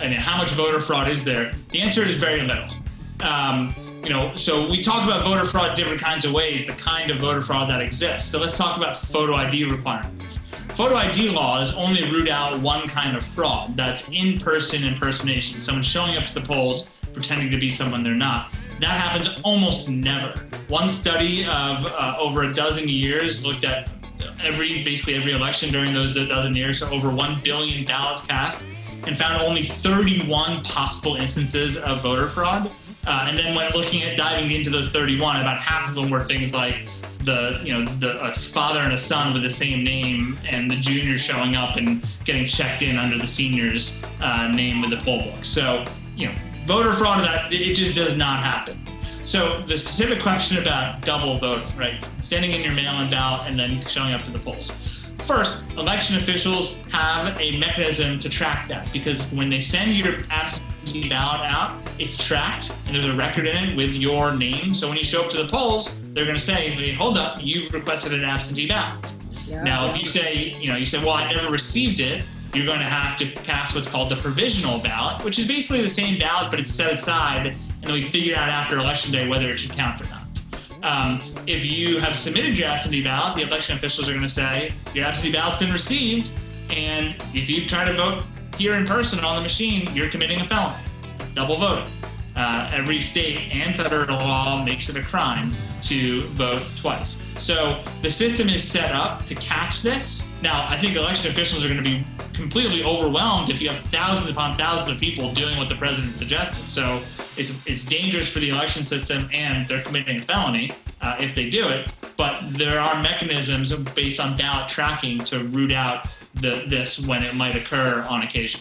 And how much voter fraud is there? The answer is very little. So we talk about voter fraud different kinds of ways, the kind of voter fraud that exists. So let's talk about photo ID requirements. Photo ID laws only root out one kind of fraud. That's in-person impersonation. Someone showing up to the polls pretending to be someone they're not. That happens almost never. One study of over a dozen years looked at basically every election during those dozen years, so over 1 billion ballots cast, and found only 31 possible instances of voter fraud. And then when diving into those 31, about half of them were things like a father and a son with the same name, and the junior showing up and getting checked in under the senior's name with the poll book. So, voter fraud, it just does not happen. So the specific question about double voting, right? Sending in your mail-in ballot and then showing up to the polls. First, election officials have a mechanism to track that, because when they send your absentee ballot out, it's tracked and there's a record in it with your name. So when you show up to the polls, they're going to say, "Hey, hold up, you've requested an absentee ballot." Yeah. Now, if you say, "Well, I never received it," you're going to have to cast what's called the provisional ballot, which is basically the same ballot, but it's set aside, and then we figure out after election day whether it should count or not. If you have submitted your absentee ballot, the election officials are going to say, your absentee ballot's been received, and if you try to vote here in person on the machine, you're committing a felony, double voting. Every state and federal law makes it a crime to vote twice. So the system is set up to catch this. Now, I think election officials are going to be completely overwhelmed if you have thousands upon thousands of people doing what the president suggested. So it's dangerous for the election system, and they're committing a felony if they do it. But there are mechanisms based on ballot tracking to root out this when it might occur on occasion.